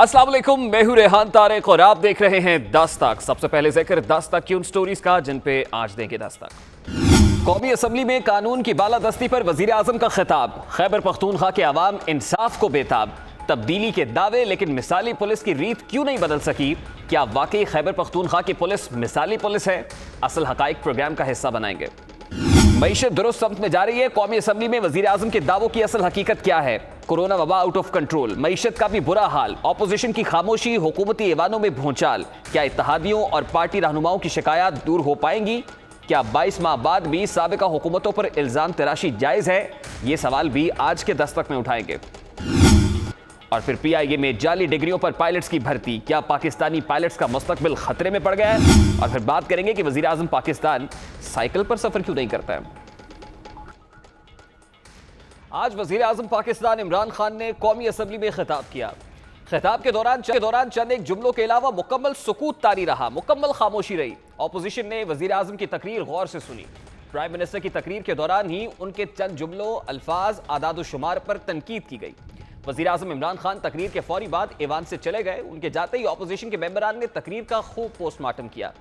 अस्सलाम वालेकुम, मैं हूं रेहान तारिक और आप देख रहे हैं दस्तक। सबसे पहले जिक्र दस्तक की उन स्टोरीज का जिन पे आज देंगे दस्तक। कौमी असम्बली में कानून की बालादस्ती पर वजीर आजम का खिताब। खैबर पख्तूनख्वा के अवाम इंसाफ को बेताब। तब्दीली के दावे लेकिन मिसाली पुलिस की रीत क्यों नहीं बदल सकी? क्या वाकई खैबर पख्तूनख्वा की पुलिस मिसाली पुलिस है? असल हकाइक प्रोग्राम का हिस्सा बनाएंगे। मईशत दुरुस्त समत में जा रही है। कौमी असम्बली में वजीर आजम के दावों की असल हकीकत क्या है? कोरोना वबा आउट ऑफ कंट्रोल, मईशत का भी बुरा हाल, ऑपोजिशन की खामोशी, हुकूमती ऐवानों में भूचाल। क्या इत्तेहादियों और पार्टी रहनुमाओं की शिकायत दूर हो पाएंगी? क्या 22 माह बाद भी साबिका हुकूमतों पर इल्जाम तराशी जायज है? ये सवाल भी आज के दस्तक में उठाएंगे। और फिर पीआईए में जाली डिग्रियों पर पायलट्स की भर्ती। क्या पाकिस्तानी पायलट्स का मुस्तकबिल खतरे में पड़ गया है? और फिर बात करेंगे कि वजीर आजम पाकिस्तान साइकिल पर सफर क्यों नहीं करता है। आज वजीर आजम पाकिस्तान इमरान खान ने कौमी असम्बली में खिताब किया। खिताब के दौरान चंद एक जुमलों के अलावा मुकम्मल सुकूत तारी रहा, मुकम्मल खामोशी रही। ऑपोजिशन ने वजीर आजम की तकरीर गौर से सुनी। प्राइम मिनिस्टर की तकरीर के दौरान ही उनके चंद जुमलों, अल्फाज, आदाद-ओ-शुमार पर तनकीद की गई। वजीर आजम इमरान खान तकरीर के फौरी बाद ऐवान से चले गए। उनके जाते ही ऑपोजिशन के मेंबरान ने तकरीर का खूब पोस्टमार्टम किया।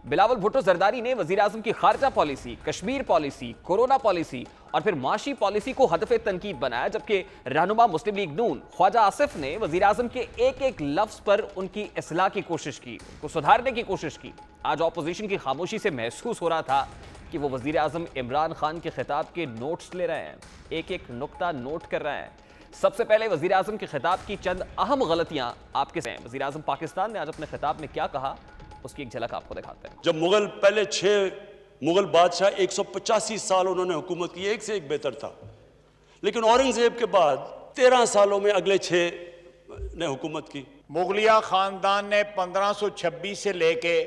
बिलावल भुट्टो जरदारी ने वजीर आजम की खारजा policy, Kashmir policy, corona policy और फिर माशी पॉलिसी को हदफे तनकीद बनाया, जबकि रहनुमा मुस्लिम लीग नून ख्वाजा आसिफ ने वजीर आजम के एक एक लफ्ज पर उनकी इस्लाह की कोशिश की, उनको सुधारने की कोशिश की। आज ऑपोजिशन की खामोशी से महसूस हो रहा था कि वो वजीर आजम इमरान खान के खिताब के नोट्स ले रहे हैं, एक एक नुक्ता नोट कर रहे हैं। सबसे पहले वजीर आजम के खिताब की चंद अहम गलतियां आपके सामने। वजीर आजम पाकिस्तान ने आज अपने खिताब में क्या कहा, उसकी एक झलक आपको दिखाते हैं। जब मुगल पहले 6 मुगल बादशाह 185 साल उन्होंने हुकूमत की, एक से एक बेहतर था। लेकिन औरंगजेब के बाद 13 सालों में अगले 6 ने हुकूमत की। मुगलिया खानदान ने 1526 से लेके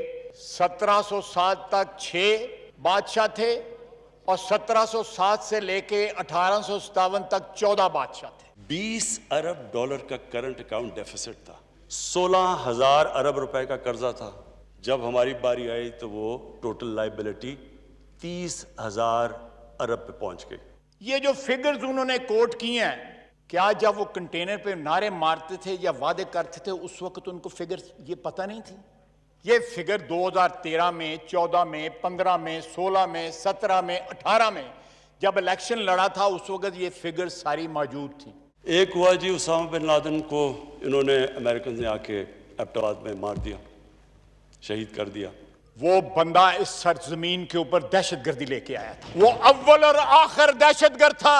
1707 तक 6 बादशाह थे और 1707 से लेके 1857 तक 14 बादशाह थे। 20 अरब डॉलर का करंट अकाउंट डेफिसिट था, 16,000 अरब रुपए का कर्जा था। जब हमारी बारी आई तो वो टोटल लाइबिलिटी 30,000 अरब पे पहुंच गई। ये जो फिगर्स उन्होंने कोट किए हैं, क्या जब वो कंटेनर पे नारे मारते थे या वादे करते थे उस वक्त उनको फिगर्स ये पता नहीं थी? ये फिगर 2013 में, 14 में, 15 में, 16 में, 17 में, 18 में जब इलेक्शन लड़ा था उस वक्त ये फिगर सारी मौजूद थी। एक हुआ जी, उसामा बिन लादेन को इन्होंने अमेरिकन ने आके एबटाबाद में मार दिया, शहीद कर दिया। वो बंदा इस सरजमीन के ऊपर दहशतगर्दी लेके आया था। वो अव्वल और आखिर दहशतगर्द था।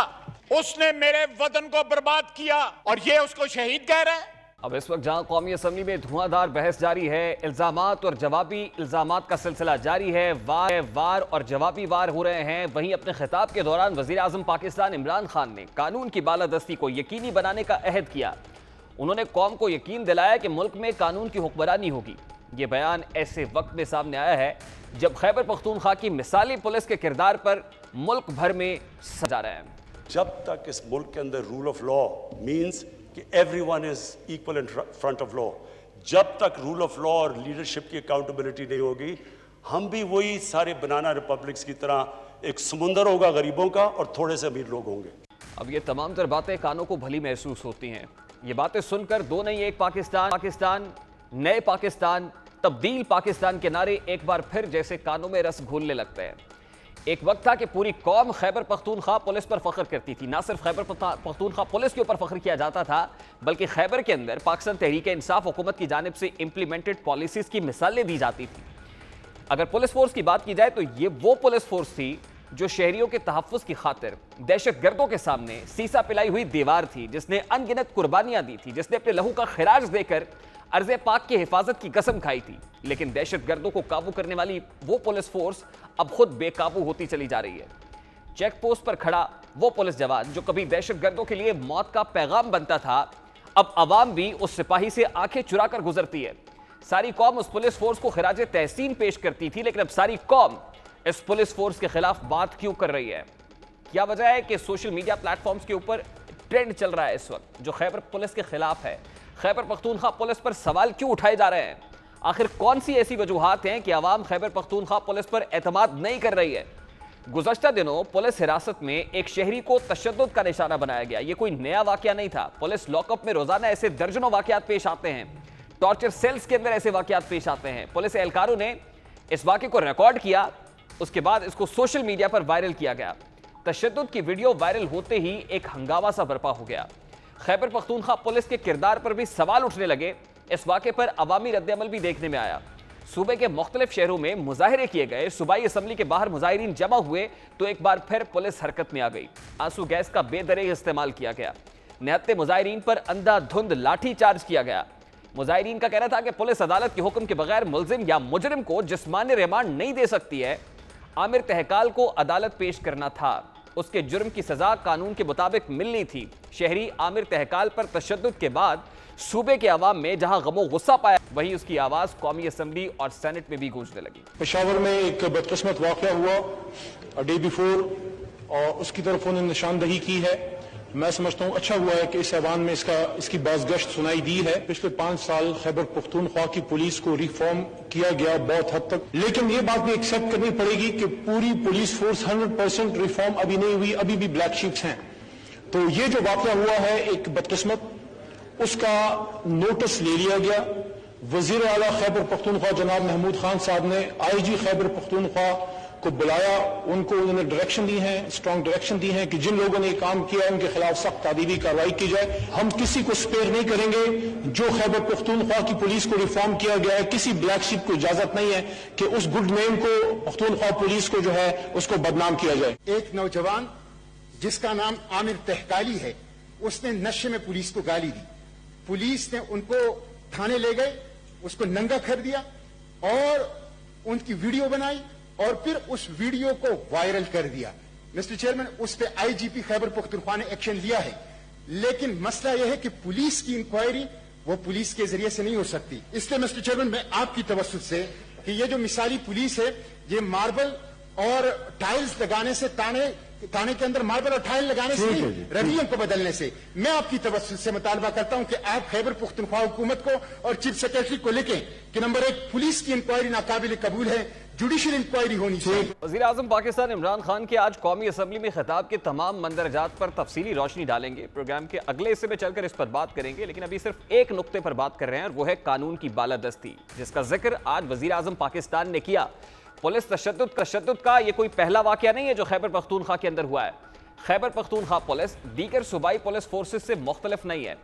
उसने मेरे वतन को बर्बाद किया और ये उसको शहीद कह रहे हैं। अब इस वक्त जहां कौमी असम्बली में धुआंधार बहस जारी है, इल्जामात और जवाबी इल्जामात का सिलसिला जारी है, वार और जवाबी वार हो रहे हैं, वहीं अपने खिताब के दौरान वजीर आजम पाकिस्तान इमरान खान ने कानून की बालादस्ती को यकीनी बनाने का अहद किया। उन्होंने कौम को यकीन दिलाया कि मुल्क में कानून की हुक्मरानी होगी। ये बयान ऐसे वक्त में सामने आया है जब खैबर पख्तूनख्वा की मिसाली पुलिस के किरदार पर मुल्क भर में सजा रहे हैं। जब तक इस मुल्क के अंदर रूल ऑफ लॉ मींस कि everyone is equal in front of law, जब तक रूल ऑफ लॉ और लीडरशिप की अकाउंटेबिलिटी नहीं होगी, हम भी वही सारे बनाना रिपब्लिक्स की तरह एक समुंदर होगा गरीबों का और थोड़े से अमीर लोग होंगे। अब ये तमाम तर बातें कानों को भली महसूस होती हैं। ये बातें सुनकर दो नहीं एक पाकिस्तान, नए पाकिस्तान, तब्दील पाकिस्तान के नारे एक बार फिर जैसे कानों में रस घोलने लगते हैं। एक वक्त था कि पूरी कौम खैबर पख्तूनख्वा पुलिस पर फख्र करती थी। ना सिर्फ खैबर पख्तूनख्वा पुलिस के ऊपर फख्र किया जाता था, बल्कि खैबर के अंदर पाकिस्तान तहरीक इंसाफ हुकूमत की जानिब से इंप्लीमेंटेड पॉलिसीज की मिसालें दी जाती थी। अगर पुलिस फोर्स की बात की जाए तो ये वो पुलिस फोर्स थी जो शहरियों के तहफ़्फ़ुज़ की खातिर दहशत गर्दों के सामने सीसा पिलाई हुई दीवार थी, जिसने अनगिनत कुर्बानियां दी थी, जिसने अपने लहू का खिराज देकर अर्ज़े पाक की हिफाजत की कसम खाई थी। लेकिन दहशत गर्दों को काबू करने वाली वो पुलिस फोर्स अब खुद बेकाबू होती चली जा रही है। चेक पोस्ट पर खड़ा वो पुलिस जवान जो कभी दहशत गर्दों के लिए मौत का पैगाम बनता था, अब अवाम भी उस सिपाही से आंखें चुरा कर गुजरती है। सारी कौम उस पुलिस फोर्स को खिराज तहसीन पेश करती थी, लेकिन अब सारी कौम इस पुलिस फोर्स के खिलाफ बात क्यों कर रही है? क्या वजह है कि सोशल मीडिया प्लेटफॉर्म्स के ऊपर ट्रेंड चल रहा है इस वक्त जो खैबर पुलिस के खिलाफ है? खैबर पख्तूनख्वा पुलिस पर सवाल क्यों उठाए जा रहे हैं? आखिर कौन सी ऐसी वजूहात हैं कि अवाम खैबर पख्तूनख्वा पुलिस पर एतमाद नहीं कर रही है? गुज़श्ता दिनों पुलिस हिरासत में एक शहरी को तशद्दुद का निशाना बनाया गया। यह कोई नया वाकया नहीं था। पुलिस लॉकअप में रोजाना ऐसे दर्जनों वाकयात पेश आते हैं। टॉर्चर सेल्स के अंदर ऐसे वाकयात पेश आते हैं। पुलिस एहलकारों ने इस वाकये को रिकॉर्ड किया, उसके बाद इसको सोशल मीडिया पर वायरल किया गया। तशद्दुद की वीडियो वायरल होते ही एक हंगामा सा बर्पा हो गया। खैबर पख्तूनख्वा पुलिस के किरदार पर भी सवाल उठने लगे। इस वाकये पर अवामी रद्द-ए-अमल भी देखने में आया। सूबे के मुख्तलिफ शहरों में मुजाहिरे किए गए। सूबाई असम्बली के बाहर मुजाहिरीन जमा हुए तो एक बार फिर पुलिस हरकत में आ गई। आंसू गैस का बेदरेग इस्तेमाल किया गया। निहत्ते मुजाहिरीन पर अंधाधुंध लाठी चार्ज किया गया। मुजाहिरीन का कहना था कि पुलिस अदालत के हुक्म के बगैर मुल्जिम या मुजरिम को जिस्मानी रिमांड नहीं दे सकती है। आमिर तहकाल को अदालत पेश करना था, उसके जुर्म की सजा कानून के मुताबिक मिलनी थी। शहरी आमिर तहकाल पर तशद्दुद के बाद सूबे के अवाम में जहां गमो गुस्सा पाया, वहीं उसकी आवाज कौमी असम्बली और सेनेट में भी गूंजने लगी। पेशावर में एक बदकिस्मत वाक़या हुआ डे बिफोर, और उसकी तरफ उन्होंने निशानदही की है। मैं समझता हूँ अच्छा हुआ है कि इस ऐवान में इसकी बाज़गश्त सुनाई दी है। पिछले 5 साल खैबर पख्तूनख्वा की पुलिस को रिफॉर्म किया गया बहुत हद तक, लेकिन ये बात भी एक्सेप्ट करनी पड़ेगी कि पूरी पुलिस फोर्स 100% रिफॉर्म अभी नहीं हुई, अभी भी ब्लैक शीप्स हैं। तो ये जो वाक़या हुआ है एक बदकिस्मत, उसका नोटिस ले लिया गया। वजीर आला खैबर पख्तूनख्वा जनाब महमूद खान साहब ने IG खैबर पख्तूनख्वा को बुलाया। उन्होंने डायरेक्शन दी है, स्ट्रॉन्ग डायरेक्शन दी है कि जिन लोगों ने काम किया उनके खिलाफ सख्त तादीबी कार्रवाई की जाए। हम किसी को स्पेयर नहीं करेंगे। जो खैबर पख्तूनख्वा की पुलिस को रिफॉर्म किया गया है, किसी ब्लैक शीप को इजाजत नहीं है कि उस गुड नेम को पख्तूनख्वा पुलिस को जो है उसको बदनाम किया जाए। एक नौजवान जिसका नाम आमिर तहकाली है, उसने नशे में पुलिस को गाली दी। पुलिस ने उनको थाने ले गए, उसको नंगा कर दिया और उनकी वीडियो बनाई और फिर उस वीडियो को वायरल कर दिया। मिस्टर चेयरमैन, उस पर IGP खैबर पख्तूनख्वा ने एक्शन लिया है, लेकिन मसला यह है कि पुलिस की इंक्वायरी वो पुलिस के जरिए से नहीं हो सकती। इसलिए मिस्टर चेयरमैन, मैं आपकी तवज्जुह से कि ये जो मिसाली पुलिस है, ये मार्बल और टाइल्स लगाने से ताने के अंदर मार्बल और टाइल लगाने से नहीं, रवैयों को बदलने से। मैं आपकी तवज्जुह से मुतालबा करता हूं कि आप खैबर पख्तूनख्वा हुकूमत को और चीफ सेक्रेटरी को लिखें कि नंबर 1, पुलिस की इंक्वायरी नाकाबिल कबूल है, जुडिशियल इंक्वायरी होनी चाहिए। वज़ीर आज़म पाकिस्तान इमरान खान के आज कौमी असम्बली में खिताब के तमाम मंदरजात पर तफसीली रोशनी डालेंगे। प्रोग्राम के अगले हिस्से में चलकर इस पर बात करेंगे, लेकिन अभी सिर्फ एक नुक्ते पर बात कर रहे हैं और वो है कानून की बालादस्ती, जिसका जिक्र आज वज़ीर आज़म पाकिस्तान ने किया। पुलिस तशद्दुद का ये कोई पहला वाकया नहीं है जो खैबर पख्तूनख्वा के अंदर हुआ है। खैबर पख्तूनख्वा पुलिस दीगर सूबाई पुलिस फोर्सेस से मुख्तलिफ नहीं है।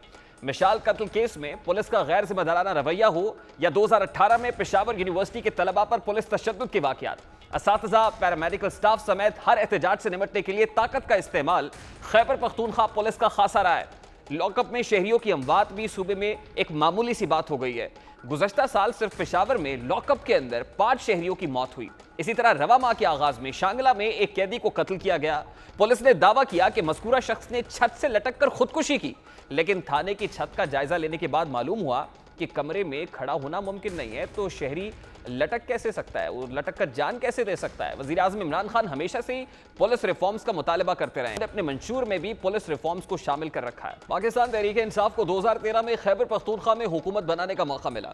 मिशाल कत्ल केस में पुलिस का गैर जिम्मेदाराना रवैया हो या 2018 में पेशावर यूनिवर्सिटी के तलबा पर पुलिस तशद्दुद के वाकयात, असातिज़ा, पैरामेडिकल स्टाफ समेत हर एहतजाज से निपटने के लिए ताकत का इस्तेमाल खैबर पख्तूनख्वा पुलिस का खासा रहा है। लॉकअप में शहरियों की अमवात भी सूबे में एक मामूली सी बात हो गई है। गुज़श्ता साल सिर्फ पेशावर में लॉकअप के अंदर 5 शहरियों की मौत हुई। इसी तरह रवा माह के आगाज में शांगला में एक कैदी को कत्ल किया गया। पुलिस ने दावा किया कि मज़कूरा शख्स ने छत से लटक कर खुदकुशी की, लेकिन थाने की छत का जायजा लेने के बाद मालूम हुआ कि कमरे में खड़ा होना मुमकिन नहीं है, तो शहरी लटक कैसे सकता है, वो लटक कर जान कैसे दे सकता है। वज़ीर आज़म इमरान खान हमेशा से ही पुलिस रिफॉर्म्स का मुतालबा करते रहे, अपने मंशूर में भी पुलिस रिफॉर्म्स को शामिल कर रखा है। पाकिस्तान तहरीक इंसाफ को 2013 में खैबर पख्तूनख्वा में हुकूमत बनाने का मौका मिला।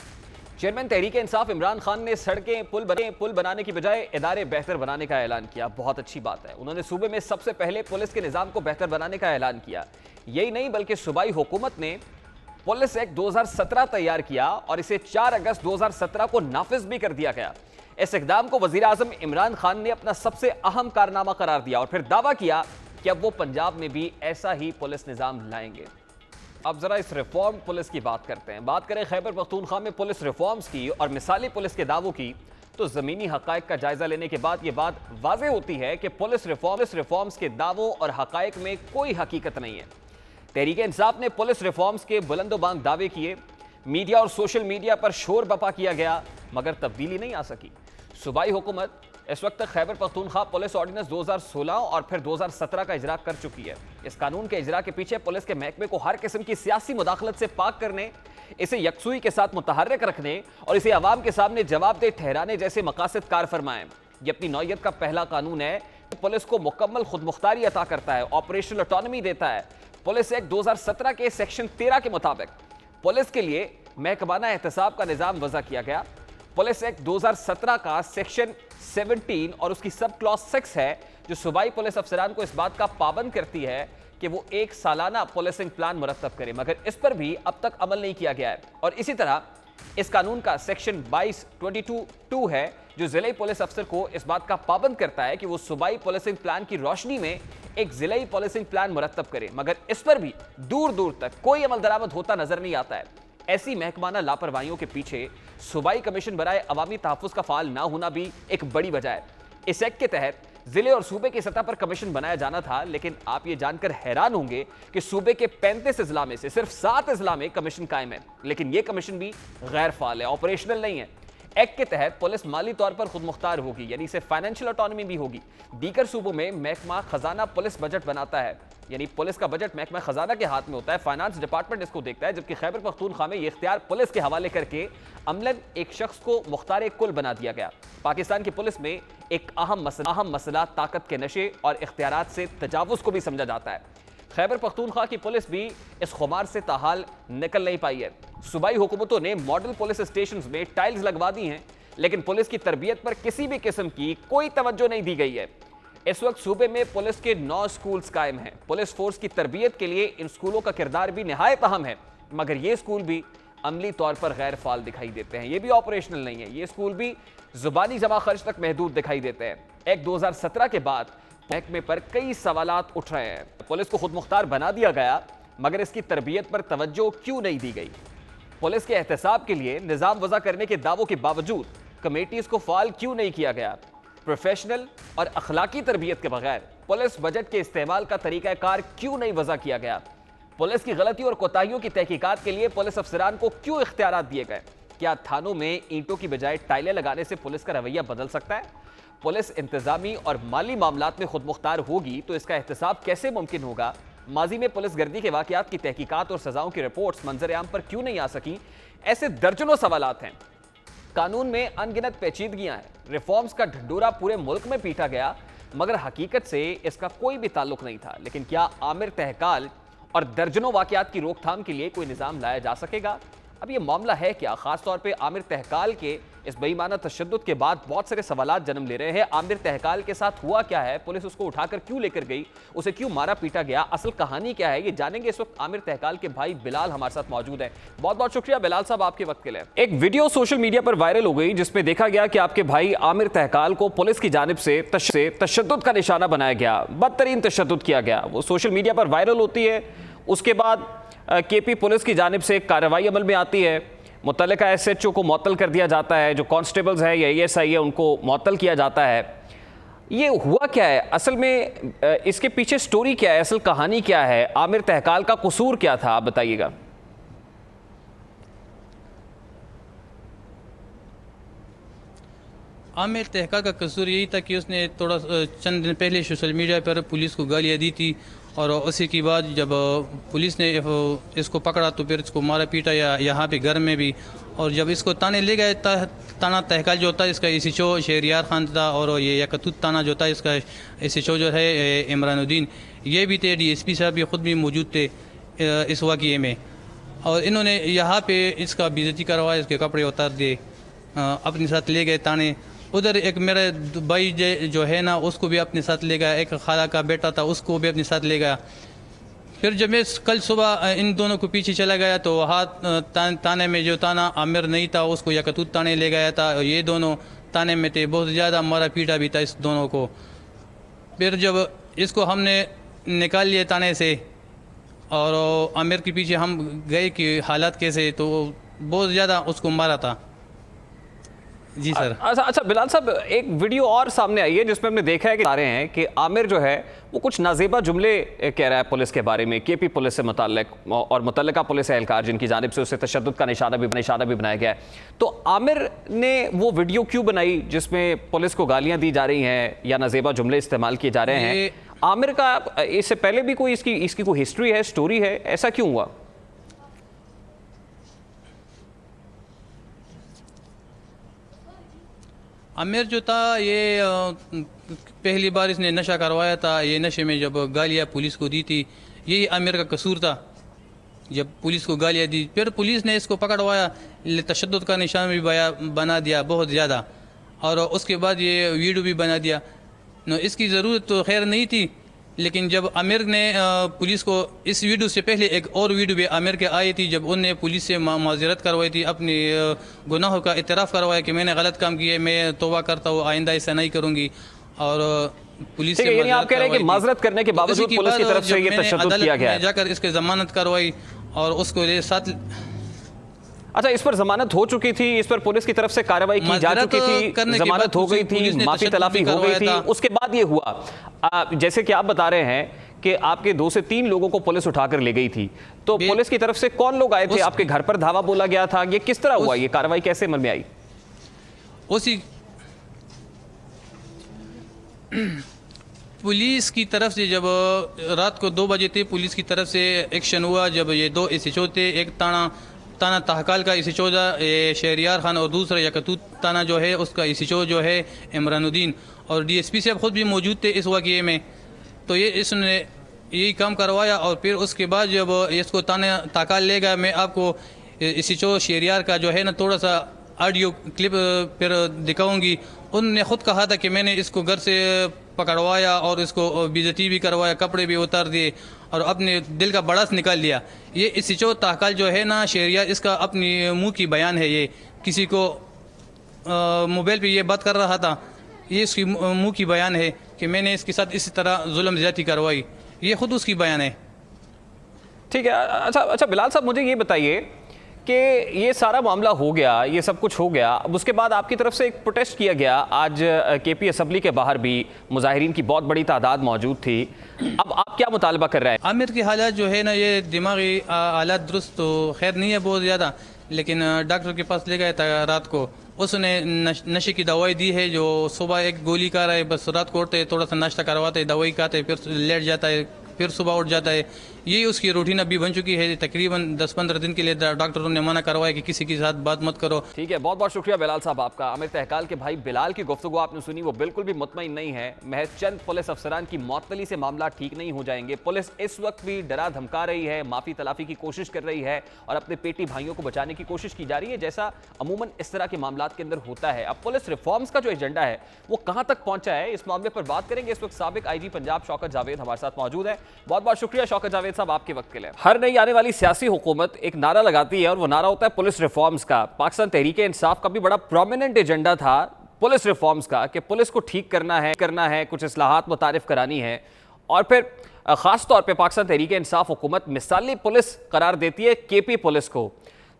चेयरमैन तहरीक इंसाफ इमरान खान ने सड़कें पुल बनाने की बजाय इदारे बेहतर बनाने का ऐलान किया। बहुत अच्छी बात है। उन्होंने सूबे में सबसे पहले पुलिस के निज़ाम को बेहतर बनाने का ऐलान किया। यही नहीं बल्कि सूबाई हुकूमत ने पुलिस एक्ट 2017 तैयार किया और इसे 4 अगस्त 2017 को नाफिज भी कर दिया गया। इस इकदाम को वज़ीर आज़म इमरान खान ने अपना सबसे अहम कारनामा करार दिया और फिर दावा किया कि अब वो पंजाब में भी ऐसा ही पुलिस निज़ाम लाएंगे। अब जरा इस रिफॉर्म पुलिस की बात करते हैं। बात करें खैबर पख्तूनख्वा में पुलिस रिफॉर्म्स की और मिसाली पुलिस के दावों की, तो ज़मीनी हक़ाइक़ का जायजा लेने के बाद ये बात वाज़े होती है कि पुलिस रिफॉर्म्स के दावों और हक़ाइक़ में कोई हकीकत नहीं है। तहरीक इंसाफ ने पुलिस रिफॉर्म्स के बुलंदोबांग दावे किए, मीडिया और सोशल मीडिया पर शोर बपा किया गया, मगर तब्दीली नहीं आ सकी। सूबाई हुकूमत इस वक्त तक खैबर पख्तूनख्वा पुलिस ऑर्डिनेंस 2016 और फिर 2017 का इजरा कर चुकी है। इस कानून के इजरा के पीछे पुलिस के महकमे को हर किस्म की सियासी मुदाखलत से पाक करने, इसे यकसुई के साथ मुतहर्रिक रखने और इसे अवाम के सामने जवाबदेह ठहराने जैसे मकासद कार फरमाएं। यह अपनी नौयत का पहला कानून है। पुलिस को मुकम्मल खुदमुख्तारी अता करता है, ऑपरेशनल ऑटोनॉमी देता है। पुलिस एक्ट 2017 के सेक्शन 13 के मुताबिक पुलिस के लिए महकमाना एहतसाब का निज़ाम वज़ा किया गया। पुलिस एक्ट 2017 का सेक्शन 17 और उसकी सब क्लॉज 6 है जो सूबाई पुलिस अफसरान को इस बात का पाबंद करती है कि वो एक सालाना पुलिसिंग प्लान मुरतब करे, मगर इस पर भी अब तक अमल नहीं किया गया है। और इसी तरह इस कानून का सेक्शन 22(2) है जो जिले पुलिस अफसर को इस बात का पाबंद करता है कि वो सूबाई पुलिसिंग प्लान की रोशनी में एक जिले पुलिसिंग प्लान मुरतब करे, मगर इस पर भी दूर दूर तक कोई अमल दरामद होता नजर नहीं आता है। ऐसी महकमाना लापरवाहियों के पीछे सूबाई कमीशन बराए अवामी तहफ़्फ़ुज़ का फाल ना होना भी एक बड़ी वजह है। इस एक्ट के तहत जिले और सूबे की सतह पर कमीशन बनाया जाना था, लेकिन आप ये जानकर हैरान होंगे कि सूबे के 35 अजला में से सिर्फ 7 अजला में कमीशन कायम है, लेकिन ये कमीशन भी गैर फाल है, ऑपरेशनल नहीं है। एक्ट के तहत पुलिस माली तौर पर खुद मुख्तार होगी, यानी इसे फाइनेंशियल ऑटोनॉमी भी होगी। दीगर सूबों में महकमा खजाना पुलिस बजट बनाता है, यानी पुलिस का बजट महकमा खजाना के हाथ में होता है, फाइनेंस डिपार्टमेंट इसको देखता है, जबकि खैबर पख्तूनख्वा में ये इख्तियार पुलिस के हवाले करके अमलन एक शख्स को मुख्तार कुल बना दिया गया। पाकिस्तान की पुलिस में एक अहम मसला ताकत के नशे और इख्तियारात से तजावुज़ को भी समझा जाता है। खैबर पख्तूनख्वा की पुलिस भी इस खुमार से ताहाल निकल नहीं पाई है। सूबाई हुकूमतों ने मॉडल पुलिस स्टेशंस में टाइल्स लगवा दी हैं, लेकिन पुलिस की तरबियत पर किसी भी किस्म की कोई तवज्जो नहीं दी गई है। इस वक्त सूबे में पुलिस के 9 स्कूल्स कायम हैं। पुलिस फोर्स की तरबियत के लिए इन स्कूलों का किरदार भी निहायत अहम है, मगर ये स्कूल भी अमली तौर पर गैर फाल दिखाई देते हैं। ये भी ऑपरेशनल नहीं है, ये स्कूल भी जुबानी जमा खर्च तक महदूद दिखाई देते हैं। एक्ट 2017 के बाद महकमे पर कई सवालात उठ रहे हैं। पुलिस को खुद मुख्तार बना दिया गया, मगर इसकी तरबियत पर तवज्जो क्यों नहीं दी गई? पुलिस के एहतसाब के लिए निज़ाम वज़ा करने के दावों के बावजूद कमेटीज़ को फाल क्यों नहीं किया गया? प्रोफेशनल और अखलाकी तरबियत के बगैर पुलिस बजट के इस्तेमाल का तरीक़ाकार क्यों नहीं वज़ा किया गया? पुलिस की गलती और कोताहियों की तहकीकात के लिए पुलिस अफसरान को क्यों इख्तियारात दिए गए? क्या थानों में ईंटों की बजाय टाइलें लगाने से पुलिस का रवैया बदल सकता है? पुलिस इंतजामी और माली मामलात में खुद मुख्तार होगी तो इसका एहतसाब कैसे मुमकिन होगा? माजी में पुलिस गर्दी के वाक़यात की तहकीकात और सजाओं की रिपोर्ट्स मंजर आम पर क्यों नहीं आ सकी? ऐसे दर्जनों सवालात हैं। कानून में अनगिनत पेचीदगियां हैं। रिफॉर्म्स का ढिंडोरा पूरे मुल्क में पीटा गया, मगर हकीकत से इसका कोई भी ताल्लुक नहीं था। लेकिन क्या आमिर तहकाल और दर्जनों वाक़यात की रोकथाम के लिए कोई निज़ाम लाया जा सकेगा? अब ये मामला है क्या? खास तौर पे आमिर तहकाल के इस बेईमाना तशद्दुद के बाद बहुत सारे सवालात जन्म ले रहे हैं। आमिर तहकाल के साथ हुआ क्या है? पुलिस उसको उठाकर क्यों लेकर गई? उसे क्यों मारा पीटा गया? असल कहानी क्या है? ये जानेंगे। इस वक्त आमिर तहकाल के भाई बिलाल हमारे साथ मौजूद है। बहुत बहुत शुक्रिया बिलाल साहब आपके वक्त के लिए। एक वीडियो सोशल मीडिया पर वायरल हो गई जिसमें देखा गया कि आपके भाई आमिर तहकाल को पुलिस की जानिब से तशद्दुद का निशाना बनाया गया, बदतरीन तशद्दुद किया गया। वो सोशल मीडिया पर वायरल होती है। उसके बाद केपी पुलिस की जानिब से एक कार्रवाई अमल में आती है। मुतल्लिका SHO को मुअत्तल कर दिया जाता है, जो कांस्टेबल्स है या ASI है उनको मुअत्तल किया जाता है। ये हुआ क्या है असल में? इसके पीछे स्टोरी क्या है? असल कहानी क्या है? आमिर तहकाल का कसूर क्या था, आप बताइएगा। आमिर तहकाल का कसूर यही था कि उसने थोड़ा चंद दिन पहले सोशल मीडिया पर पुलिस को गालियाँ दी थी, और उसी के बाद जब पुलिस ने इसको पकड़ा तो फिर इसको मारा पीटा या यहाँ पे घर में भी। और जब इसको ताने ले गए, ताना तहकाल जो होता है इसका SHO शहरियार खान था, और ये यकतूत ताना जो था इसका SHO जो है इमरानुद्दीन, ये भी थे। DSP साहब भी ख़ुद भी मौजूद थे इस वाक़ये में, और इन्होंने यहाँ पे इसका बेइज्जती करवाया, इसके कपड़े उतार दिए, अपने साथ ले गए ताने। उधर एक मेरा भाई जो है ना उसको भी अपने साथ ले गया, एक खाला का बेटा था उसको भी अपने साथ ले गया। फिर जब मैं कल सुबह इन दोनों को पीछे चला गया तो हाथ ताने में जो ताना आमिर नहीं था उसको यकतूत ताने ले गया था, और ये दोनों ताने में थे। बहुत ज़्यादा मारा पीटा भी था इस दोनों को। फिर जब इसको हमने निकाल लिए ताने से और आमिर के पीछे हम गए कि हालात कैसे, तो बहुत ज़्यादा उसको मारा था। जी सर। अच्छा बिलाल साहब, एक वीडियो और सामने आई है जिसमें हमने देखा है कि आ रहे हैं कि आमिर जो है वो कुछ नाजेबा जुमले कह रहा है पुलिस के बारे में, केपी पुलिस से मुताल्लिक और मुतल्लिका पुलिस एहलकार जिनकी जानिब से उसे तशद्दुद का निशाना भी बनाया गया है। तो आमिर ने वो वीडियो क्यों बनाई जिसमें पुलिस को गालियां दी जा रही हैं या नाजेबा जुमले इस्तेमाल किए जा रहे हैं? आमिर का इससे पहले भी कोई इसकी कोई हिस्ट्री है, स्टोरी है? ऐसा क्यों हुआ? आमिर जो था ये पहली बार इसने नशा करवाया था। ये नशे में जब गालियाँ पुलिस को दी थी, यही आमिर का कसूर था। जब पुलिस को गालियाँ दी, फिर पुलिस ने इसको पकड़वाया, तशद्दुद का निशान भी बना दिया बहुत ज़्यादा, और उसके बाद ये वीडियो भी बना दिया। इसकी ज़रूरत तो खैर नहीं थी, लेकिन जब आमिर ने पुलिस को इस वीडियो से पहले एक और वीडियो भी आमिर के आई थी, जब उनने पुलिस से माज़रत करवाई थी, अपनी गुनाहों का इतराफ़ करवाया कि मैंने गलत काम किया है, मैं तौबा करता हूँ, आइंदा ऐसा नहीं करूँगी। और पुलिस से यानी आप कह रहे हैं कि माजरत करने के बावजूद पुलिस की तरफ से ये तशद्दुद किया गया है, जाकर इसके जमानत करवाई और उसको साथ। अच्छा, इस पर जमानत हो चुकी थी, इस पर पुलिस की तरफ से कार्रवाई की जा चुकी थी, जमानत हो गई थी, माफी तलाफी हो गई थी, उसके बाद ये हुआ जैसे कि आप बता रहे हैं कि आपके 2 से 3 लोगों को पुलिस उठाकर ले गई थी, तो पुलिस की तरफ से कौन लोग आए थे? आपके घर पर धावा बोला गया था, ये किस तरह हुआ, ये कार्रवाई कैसे अमल में आई? उसी पुलिस की तरफ से जब रात को 2 बजे थे, पुलिस की तरफ से एक्शन हुआ। जब ये 2 एसएचओ थे, एक ताना तहकाल का एसएचओ शहरियार खान और दूसरा यकतूत ताना जो है उसका एसएचओ जो है इमरानुद्दीन, और डीएसपी साहब खुद भी मौजूद थे इस वाक़ये में। तो ये इसने यही काम करवाया और फिर उसके बाद जब इसको ताना तहकाल ले गया, मैं आपको एसएचओ शहरियार का जो है ना थोड़ा सा ऑडियो क्लिप फिर दिखाऊंगी। उन्होंने खुद कहा था कि मैंने इसको घर से पकड़वाया और इसको बेइज्जती भी करवाया, कपड़े भी उतार दिए और अपने दिल का बड़ास निकाल लिया। ये एसएचओ तहकाल जो है ना शहरियार, इसका अपनी मुंह की बयान है, ये किसी को मोबाइल पे ये बात कर रहा था, ये इसकी मुंह की बयान है कि मैंने इसके साथ इसी तरह जुल्म ज़्यादती करवाई, ये खुद उसकी बयान है। ठीक है। अच्छा बिलाल साहब, मुझे ये बताइए कि ये सारा मामला हो गया, ये सब कुछ हो गया, अब उसके बाद आपकी तरफ से एक प्रोटेस्ट किया गया, आज केपी असम्बली के बाहर भी मुजाहिरीन की बहुत बड़ी तादाद मौजूद थी। अब आप क्या मुतालबा कर रहे हैं? आमिर की हालात जो है ना, ये दिमागी हालात दुरुस्त तो खैर नहीं है बहुत ज़्यादा, लेकिन डॉक्टर के पास ले गया था रात को, उसने नशे की दवाई दी है, जो सुबह एक गोली खा रहा है, बस रात को उठते थोड़ा सा नाश्ता करवाते, दवाई खाते, फिर लेट जाता है, फिर सुबह उठ जाता है। यही उसकी रूटीन अभी बन चुकी है। तकरीबन 10-15 दिन के लिए डॉक्टरों ने मना करवाया कि किसी के साथ बात मत करो। ठीक है, बहुत बहुत शुक्रिया बिलाल साहब आपका। आमिर तहकाल के भाई बिलाल की गुफ्तगू आपने सुनी, वो बिल्कुल भी मुतमईन नहीं है। महज चंद पुलिस अफसरान की मौतली से मामला ठीक नहीं हो जाएंगे। पुलिस इस वक्त भी डरा धमका रही है, माफी तलाफी की कोशिश कर रही है और अपने पेटी भाइयों को बचाने की कोशिश की जा रही है, जैसा अमूमन इस तरह के मामला के अंदर होता है। अब पुलिस रिफॉर्म्स का जो एजेंडा है वो कहां तक पहुंचा है, इस मामले पर बात करेंगे। इस वक्त साबिक आईजी पंजाब शौकत जावेद हमारे साथ मौजूद है। बहुत बहुत शुक्रिया शौकत जावेद साहब आपके वक्त के लिए। हर नई आने वाली सियासी हुकूमत एक नारा लगाती है और वो नारा होता है पुलिस रिफॉर्म्स का। पाकिस्तान तहरीक इंसाफ का भी बड़ा प्रोमिनेंट एजेंडा था पुलिस रिफॉर्म्स का कि पुलिस को ठीक करना है, कुछ इस्लाहात मुतारिफ करानी है। और फिर खास तौर पे पाकिस्तान तहरीक इंसाफ हुकूमत मिसाली पुलिस करार देती है केपी पुलिस को।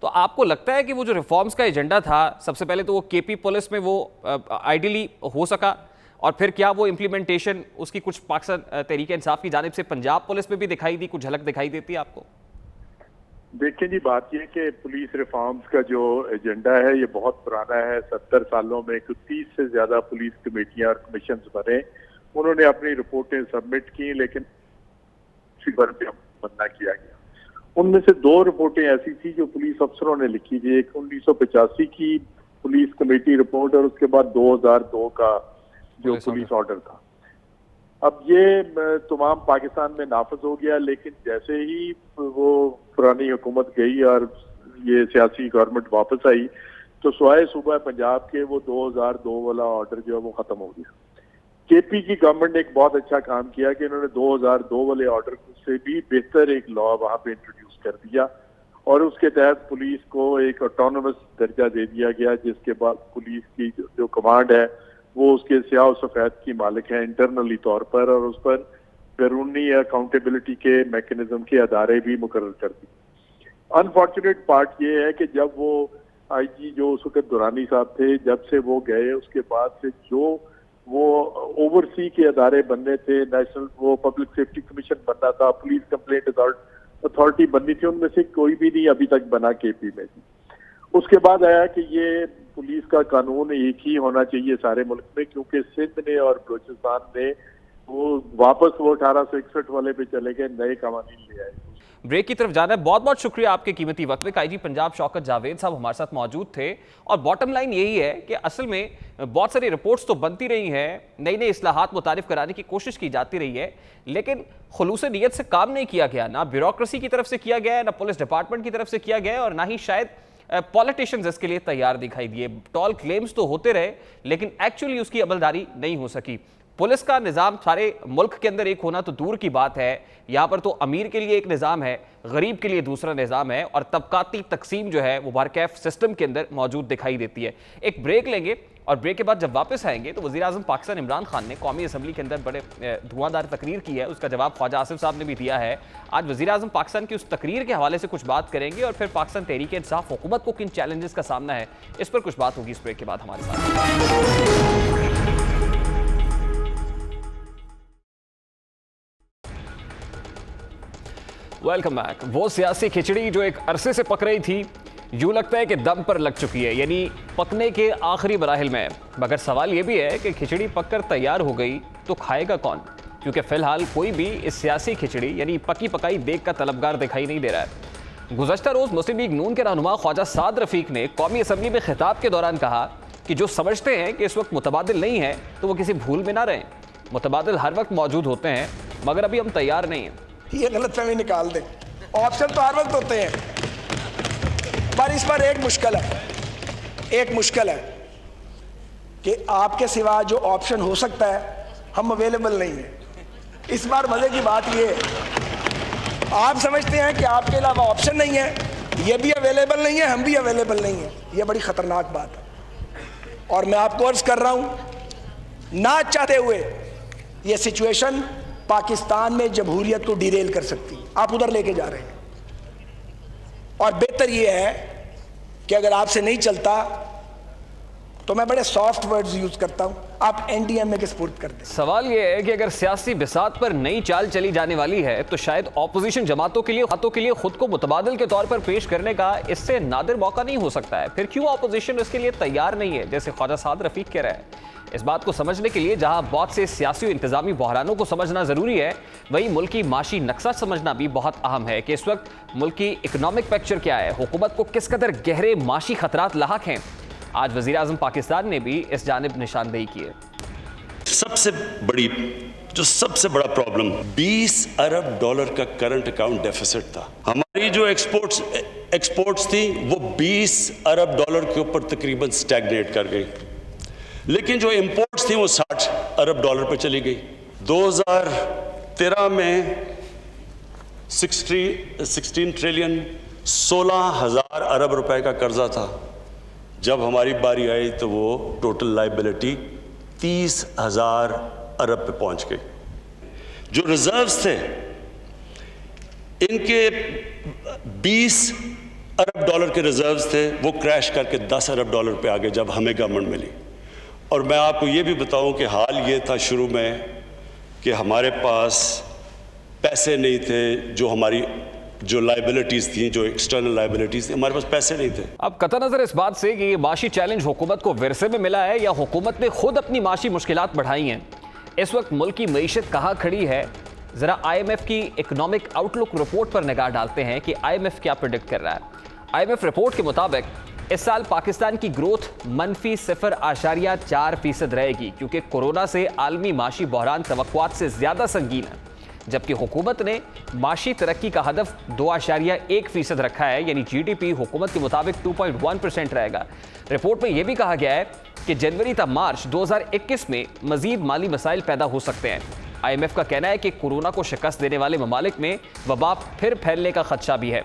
तो आपको लगता है कि वो जो रिफॉर्म्स का एजेंडा था, सबसे पहले तो वो केपी पुलिस में वो आइडियली हो सका, और फिर क्या वो इम्प्लीमेंटेशन उसकी कुछ पाकिस्तान तहरीक इंसाफ की जानिब से पंजाब पुलिस में भी दिखाई दी, कुछ झलक दिखाई देती है आपको? देखिए जी, बात यह कि पुलिस रिफॉर्म्स का जो एजेंडा है ये बहुत पुराना है। 70 सालों में 30 से ज्यादा पुलिस कमेटियां और कमीशन बने, उन्होंने अपनी रिपोर्टें सबमिट की, लेकिन मना किया गया। उनमें से 2 रिपोर्टें ऐसी थी जो पुलिस अफसरों ने लिखी थी। एक 1985 की पुलिस कमेटी रिपोर्ट और उसके बाद 2002 का जो पुलिस ऑर्डर था। अब ये तमाम पाकिस्तान में नाफज हो गया, लेकिन जैसे ही वो पुरानी हुकूमत गई और ये सियासी गवर्नमेंट वापस आई तो स्वाय सूबा पंजाब के वो 2002 वाला ऑर्डर जो है वो खत्म हो गया। केपी की गवर्नमेंट ने एक बहुत अच्छा काम किया कि उन्होंने 2002 वाले ऑर्डर से भी बेहतर एक लॉ वहां पे इंट्रोड्यूस कर दिया और उसके तहत पुलिस को एक ऑटोनोमस दर्जा दे दिया गया, जिसके बाद पुलिस की जो कमांड है वो उसके स्याह और सफेद की मालिक है इंटरनली तौर पर, और उस पर बैरूनी अकाउंटेबिलिटी के मैकेनिज्म के अदारे भी मुकर्रर कर दिए। अनफॉर्चुनेट पार्ट ये है कि जब वो आईजी जो उस वक्त दुरानी साहब थे, जब से वो गए उसके बाद से जो वो ओवरसी के अदारे बनने थे, नेशनल वो पब्लिक सेफ्टी कमीशन बनना था, पुलिस कंप्लेंट अथॉरिटी बननी थी, उनमें से कोई भी नहीं अभी तक बना केपी में। उसके बाद आया कि ये पुलिस का कानून एक ही होना चाहिए सारे मुल्क में, क्योंकि सिंध ने और बलूचिस्तान ने वो वापस वो 1861 वाले पे चले गए, नए कानून ले आए। ब्रेक की तरफ जाना है। बहुत बहुत शुक्रिया आपके कीमती वक्त में। आईजी पंजाब शौकत जावेद साहब हमारे साथ मौजूद थे और बॉटम लाइन यही है कि असल में बहुत सारी रिपोर्ट्स तो बनती रही हैं, नई नई इस्लाहात मुतारिफ कराने की कोशिश की जाती रही है, लेकिन खुलूस नीयत से काम नहीं किया गया, ना ब्यूरोक्रेसी की तरफ से किया गया है, ना पुलिस डिपार्टमेंट की तरफ से किया गया है, और ना ही शायद पॉलिटिशियंस इसके लिए तैयार दिखाई दिए। टॉल क्लेम्स तो होते रहे लेकिन एक्चुअली उसकी अमलदारी नहीं हो सकी। पुलिस का निज़ाम सारे मुल्क के अंदर एक होना तो दूर की बात है, यहाँ पर तो अमीर के लिए एक निज़ाम है, गरीब के लिए दूसरा निज़ाम है, और तबकाती तकसीम जो है वो बारकैफ सिस्टम के अंदर मौजूद दिखाई देती है। एक ब्रेक लेंगे और ब्रेक के बाद जब वापस आएंगे तो वज़ीर-ए-आज़म पाकिस्तान इमरान खान ने कौमी असम्बली के अंदर बड़े धुआंधार तकरीर की है, उसका जवाब ख्वाजा आसिफ साहब ने भी दिया है। आज वज़ीर-ए-आज़म पाकिस्तान की उस तकरीर के हवाले से कुछ बात करेंगे और फिर पाकिस्तान तहरीक इंसाफ हुकूमत को किन चैलेंजेस का सामना है, इस पर कुछ बात होगी इस ब्रेक के बाद हमारे साथ। Welcome back. वो सियासी खिचड़ी जो एक अरसे से पक रही थी, यूँ लगता है कि दम पर लग चुकी है, यानी पकने के आखिरी मराहिल में है। मगर सवाल ये भी है कि खिचड़ी पककर तैयार हो गई तो खाएगा कौन, क्योंकि फ़िलहाल कोई भी इस सियासी खिचड़ी यानी पकी पकाई देख का तलबगार दिखाई नहीं दे रहा है। गुज़श्ता रोज़ मुस्लिम लीग नून के रहनुमा ख्वाजा साद रफ़ीक ने कौमी असम्बली में खिताब के दौरान कहा कि जो समझते हैं कि इस वक्त मुतबादिल नहीं है तो वो किसी भूल में ना रहें। मुतबादिल हर वक्त मौजूद होते हैं, मगर अभी हम तैयार नहीं हैं। ये गलतफहमी निकाल दें, ऑप्शन तो हर वक्त होते हैं, पर इस पर एक मुश्किल है कि आपके सिवा जो ऑप्शन हो सकता है हम अवेलेबल नहीं है। इस बार मजे की बात ये है, आप समझते हैं कि आपके अलावा ऑप्शन नहीं है, ये भी अवेलेबल नहीं है, हम भी अवेलेबल नहीं है। ये बड़ी खतरनाक बात है और मैं आपको अर्ज कर रहा हूं, ना चाहते हुए ये सिचुएशन पाकिस्तान में जमहूरियत को डिरेल कर सकती है। आप उधर लेके जा रहे हैं और बेहतर यह है कि अगर आपसे नहीं चलता तो मैं बड़े सॉफ्ट वर्ड्स यूज करता हूं, आप एनडीएमए के सपोर्ट कर दें। सवाल यह है कि अगर सियासी बिसात पर नई चाल चली जाने वाली है तो शायद ऑपोजिशन जमातों के लिए खुद को मुतबादिल के तौर पर पेश करने का इससे नादिर मौका नहीं हो सकता है। फिर क्यों ऑपोजिशन इसके लिए तैयार नहीं है, जैसे ख्वाजा साद रफ़ीक कह रहे हैं। इस बात को समझने के लिए जहां बहुत से सियासी और इंतजामी बहरानों को समझना ज़रूरी है, वहीं मुल्की माशी नक्शा समझना भी बहुत अहम है कि इस वक्त मुल्की इकनॉमिक पिक्चर क्या है, हुकूमत को किस कदर गहरे माशी खतरात लाहक हैं। आज वज़ीर-ए-आज़म पाकिस्तान ने भी इस जानिब निशानदेही की है। सबसे बड़ा प्रॉब्लम 20 अरब डॉलर का करंट अकाउंट डेफिसिट था। हमारी जो एक्सपोर्ट्स थी वो 20 अरब डॉलर के ऊपर तकरीबन स्टैग्नेट कर गई, लेकिन जो इंपोर्ट्स थी वो 60 अरब डॉलर पर चली गई। 2013 में 16 ट्रिलियन 16,000 अरब रुपए का कर्जा था। जब हमारी बारी आई तो वो टोटल लाइबिलिटी 30,000 अरब पे पहुंच गई। जो रिजर्व्स थे इनके 20 अरब डॉलर के रिजर्व्स थे, वो क्रैश करके 10 अरब डॉलर पे आ गए जब हमें गवर्नमेंट मिली। और मैं आपको ये भी बताऊं कि हाल ये था शुरू में कि हमारे पास पैसे नहीं थे, जो लाइबिलिटीज़ थी, जो एक्सटर्नल लाइबिलिटीज़ थी, हमारे पास पैसे नहीं थे। अब कतई नज़र इस बात से कि ये माशी चैलेंज हुकूमत को विरसे में मिला है या हुकूमत ने खुद अपनी माशी मुश्किलात बढ़ाई हैं, इस वक्त मुल्क की मईशत कहाँ खड़ी है, ज़रा IMF की इकनॉमिक आउटलुक रिपोर्ट पर निगाह डालते हैं कि IMF क्या प्रेडिक्ट कर रहा है। IMF रिपोर्ट के मुताबिक इस साल पाकिस्तान की ग्रोथ मनफी 0.4% रहेगी, क्योंकि कोरोना से आलमी माशी बहरान तवक्कुआत से ज़्यादा संगीन है। जबकि हुकूमत ने माशी तरक्की का हदफ 2.1% रखा है, यानी GDP हुकूमत के मुताबिक 2.1% रहेगा। रिपोर्ट में यह भी कहा गया है कि जनवरी तक मार्च 2021 में मजीद माली मसाइल पैदा हो सकते हैं। IMF का कहना है कि कोरोना को शिकस्त देने वाले ममालिक में वबा फिर फैलने का खदशा भी है।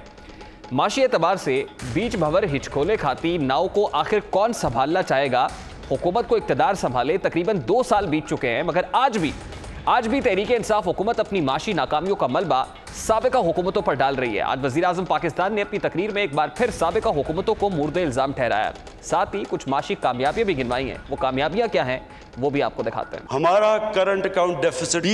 माशी एतबार से बीच भंवर हिचकोले खाती नाव को आखिर कौन संभालना चाहेगा। हुकूमत को इक़्तिदार संभाले तकरीबन 2 साल बीत चुके हैं, मगर आज भी तहरीक इंसाफ हुकूमत अपनी माशी नाकामियों का मलबा साबिका हुकूमतों पर डाल रही है। आज वज़ीर-ए-आज़म पाकिस्तान ने अपनी तकरीर में एक बार फिर साबिका हुकूमतों को मुर्दे इल्ज़ाम ठहराया, साथ ही कुछ माशी कामयाबियां भी गिनवाई हैं। वो कामयाबियां क्या हैं वो भी आपको दिखाते हैं। हमारा करंट अकाउंट डेफिसिट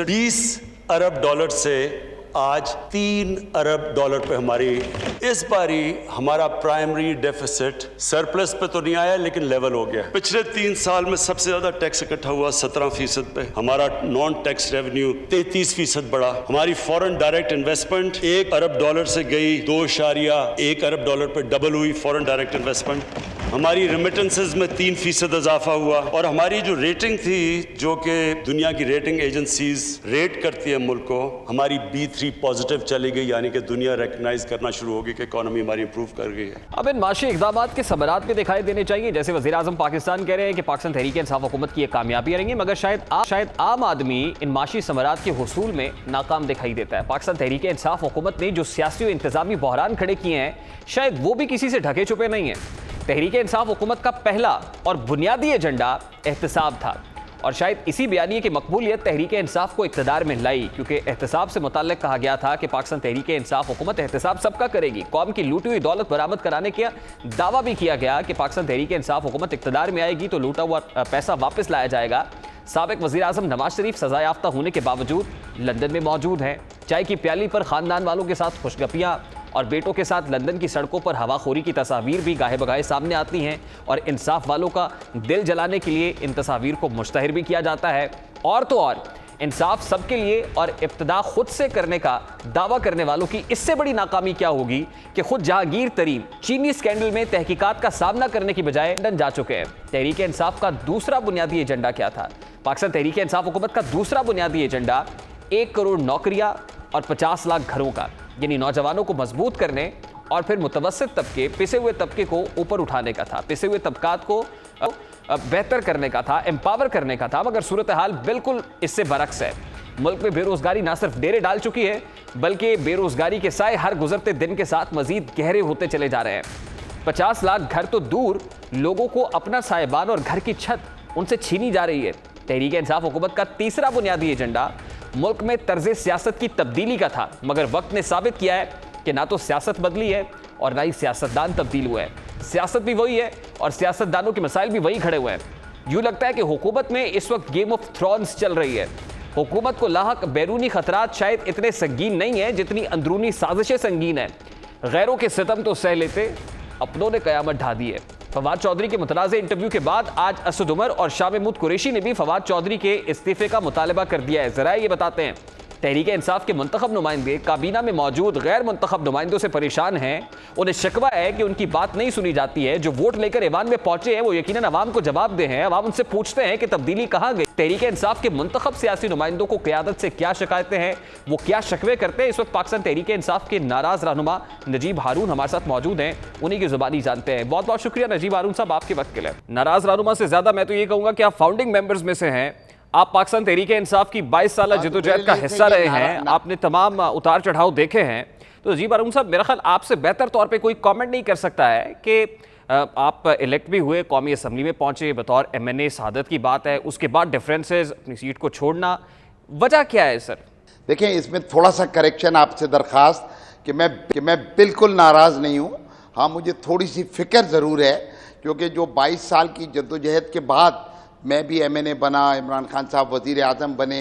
20 अरब डॉलर से आज 3 अरब डॉलर पे हमारी इस बारी हमारा प्राइमरी डेफिसिट सरप्लस पे तो नहीं आया, लेकिन लेवल हो गया। पिछले 3 साल में सबसे ज्यादा टैक्स इकट्ठा हुआ 17% पे। हमारा नॉन टैक्स रेवेन्यू 33% बढ़ा। हमारी फॉरेन डायरेक्ट इन्वेस्टमेंट 1 अरब डॉलर से गई 2.1 अरब डॉलर पे डबल हुई फॉरेन डायरेक्ट इन्वेस्टमेंट। हमारी रेमिटेंसेस में 3% इजाफा हुआ और हमारी जो रेटिंग थी, जो कि दुनिया की रेटिंग एजेंसीज रेट करती है मुल्क को, हमारी B3 पॉजिटिव चली गई, यानी कि दुनिया रिकग्नाइज करना शुरू होगी कि इकॉनमी हमारी इंप्रूव कर गई है। अब इन माशी इक़दाम के समरात भी दिखाई देने चाहिए। जैसे वज़ीर आज़म पाकिस्तान कह रहे हैं कि पाकिस्तान तहरीक इंसाफ हुकूमत की एक कामयाबी रहेंगी, मगर शायद आम आदमी इन माशी समरात के हुसूल में नाकाम दिखाई देता है। पाकिस्तान तहरीक इंसाफ हुकूमत ने जो सियासी और इंतजामी बहरान खड़े किए हैं, शायद वो भी किसी से ढके छुपे नहीं है। तहरीक इंसाफ हुकूमत का पहला और बुनियादी एजेंडा एहतसाब था, और शायद इसी बयानिए की मकबूलियत तहरीक इंसाफ को इक़्तिदार में लाई, क्योंकि एहतसाब से मुताल्लिक़ कहा गया था कि पाकिस्तान तहरीक इंसाफ हुकूमत एहतसाब सबका करेगी। कौम की लूटी हुई दौलत बरामद कराने का दावा भी किया गया कि पाकिस्तान तहरीक इंसाफ हुकूमत इक़्तिदार में आएगी तो लूटा हुआ पैसा वापस लाया जाएगा। साबिक वज़ीर आज़म नवाज शरीफ सज़ा याफ्ता होने के बावजूद लंदन में मौजूद हैं। चाय की प्याली पर ख़ानदान वालों के साथ खुशगपियाँ और बेटों के साथ लंदन की सड़कों पर हवाखोरी की तस्वीर भी गाहे बगाहे सामने आती हैं, और इंसाफ वालों का दिल जलाने के लिए इन तस्वीर को मुश्तहर भी किया जाता है। और तो और इंसाफ सबके लिए और इब्तिदा खुद से करने का दावा करने वालों की इससे बड़ी नाकामी क्या होगी कि खुद जहांगीर तरीन चीनी स्कैंडल में तहकीकात का सामना करने की बजाय लंदन जा चुके हैं। तहरीक इंसाफ का दूसरा बुनियादी एजेंडा क्या था? पाकिस्तान तहरीक इंसाफ हुकूमत का दूसरा बुनियादी एजेंडा 1 करोड़ नौकरियां और 50 लाख घरों का, यानी नौजवानों को मजबूत करने और फिर मुतवस्सित तबके, पिसे हुए तबके को ऊपर उठाने का था, पिसे हुए तबकात को बेहतर करने का था, एम्पावर करने का था। मगर सूरत हाल बिल्कुल इससे बरक्स है। मुल्क में बेरोजगारी ना सिर्फ डेरे डाल चुकी है, बल्कि बेरोजगारी के साए हर गुजरते दिन के साथ मजीद गहरे होते चले जा रहे हैं। 50 लाख घर तो दूर, लोगों को अपना साहिबान और घर की छत उनसे छीनी जा रही है। तहरीक इंसाफ हुकूमत का तीसरा बुनियादी एजेंडा मुल्क में तर्ज सियासत की तब्दीली का था, मगर वक्त ने साबित किया है कि ना तो सियासत बदली है और ना ही सियासतदान तब्दील हुए हैं। सियासत भी वही है और सियासतदानों के मसाइल भी वही खड़े हुए हैं। यूँ लगता है कि हुकूमत में इस वक्त गेम ऑफ थ्रोन्स चल रही है। हुकूमत को लाहक बैरूनी खतरात शायद इतने संगीन नहीं है जितनी अंदरूनी साजिशें संगीन हैं। गैरों के सितम तो सह लेते, अपनों ने कयामत ढा दी है। फवाद चौधरी के मुतनाज़ इंटरव्यू के बाद आज असद उमर और शाह महमूद कुरैशी ने भी फवाद चौधरी के इस्तीफे का मुतालबा कर दिया है। ज़रा ये बताते हैं, तहरीक इंसाफ के मुंतखब नुमाइंदे काबीना में मौजूद गैर मुंतखब नुमाइंदों से परेशान हैं। उन्हें शिकवा है कि उनकी बात नहीं सुनी जाती है। जो वोट लेकर ऐवान में पहुंचे हैं वो यकीनन अवाम को जवाब दे हैं। अवाम उनसे पूछते हैं कि तब्दीली कहाँ गई। तहरीक इंसाफ के मुंतखब सियासी नुमाइंदों को क़यादत से क्या शिकायतें हैं, वो क्या शिकवे करते हैं। इस वक्त पाकिस्तान तहरीक इंसाफ के नाराज रहनुमा नजीब हारून हमारे साथ मौजूद हैं, उन्हीं की जुबानी जानते हैं। बहुत बहुत शुक्रिया नजीब हारून साहब आपके वक्त के लिए। नाराज रहनुमा से ज्यादा मैं तो ये कहूँगा कि आप फाउंडिंग मेंबर्स में से हैं। आप पाकिस्तान तहरीक इंसाफ की 22 साल जदोजहद का हिस्सा रहे हैं, आपने तमाम उतार चढ़ाव देखे हैं। तो नजीब हारून साहब, मेरा ख्याल आपसे बेहतर तौर पे कोई कमेंट नहीं कर सकता है कि आप इलेक्ट भी हुए, कौमी असम्बली में पहुंचे, बतौर MNA सआदत की बात है, उसके बाद डिफरेंसेस, अपनी सीट को छोड़ना, वजह क्या है सर? देखें, इसमें थोड़ा सा करेक्शन आपसे दरख्वास्त कि मैं बिल्कुल नाराज़ नहीं हूँ। हाँ, मुझे थोड़ी सी फिक्र ज़रूर है, क्योंकि जो 22 साल की जद्दोजहद के बाद मैं भी MNA बना, इमरान खान साहब वज़ीर आज़म बने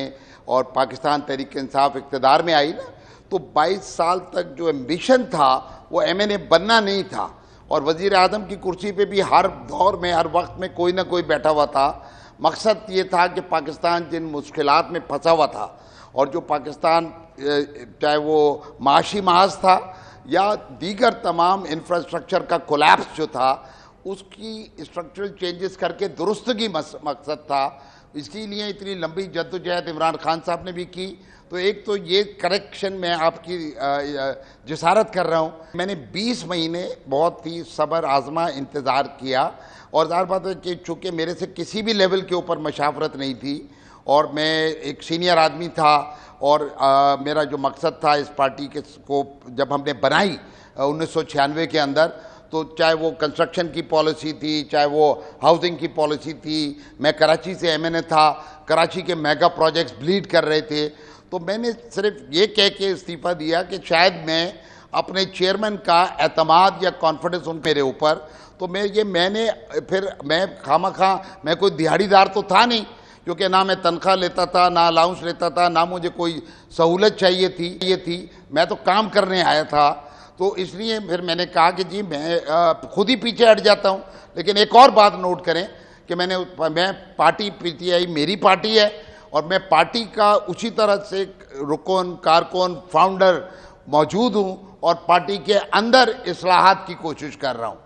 और पाकिस्तान तहरीक इंसाफ इक़्तिदार में आई ना, तो 22 साल तक जो एम्बिशन था वो MNA बनना नहीं था। और वज़ीर आज़म की कुर्सी पे भी हर दौर में, हर वक्त में कोई ना कोई बैठा हुआ था। मकसद ये था कि पाकिस्तान जिन मुश्किलात में फंसा हुआ था, और जो पाकिस्तान चाहे वो माशी महाज था या दीगर तमाम इंफ्रास्ट्रक्चर का कोलैप्स जो था, उसकी स्ट्रक्चरल चेंजेस करके दुरुस्तगी मकसद था। इसीलिए इतनी लंबी जद्दोजहद इमरान खान साहब ने भी की। तो एक तो ये करेक्शन मैं आपकी जिसारत कर रहा हूँ। मैंने 20 महीने बहुत ही सब्र आज़मा इंतज़ार किया, और ज़ाहिर बात है कि चूँकि मेरे से किसी भी लेवल के ऊपर मशावरत नहीं थी और मैं एक सीनियर आदमी था, और मेरा जो मकसद था इस पार्टी के को जब हमने बनाई 1996 के अंदर, तो चाहे वो कंस्ट्रक्शन की पॉलिसी थी, चाहे वो हाउसिंग की पॉलिसी थी, मैं कराची से MNA था, कराची के मेगा प्रोजेक्ट्स ब्लीड कर रहे थे। तो मैंने सिर्फ ये कह के इस्तीफ़ा दिया कि शायद मैं अपने चेयरमैन का एतमाद या कॉन्फिडेंस उन मेरे ऊपर, तो मैं खामखा, मैं कोई दिहाड़ीदार तो था नहीं, क्योंकि ना मैं तनख्वाह लेता था, ना अलाउंस लेता था, ना मुझे कोई सहूलत चाहिए थी, मैं तो काम करने आया था। तो इसलिए फिर मैंने कहा कि जी मैं खुद ही पीछे हट जाता हूँ। लेकिन एक और बात नोट करें कि मैं पार्टी PTI मेरी पार्टी है, और मैं पार्टी का उसी तरह से रुकन, कारकुन, फाउंडर मौजूद हूँ, और पार्टी के अंदर इस्लाहात की कोशिश कर रहा हूँ।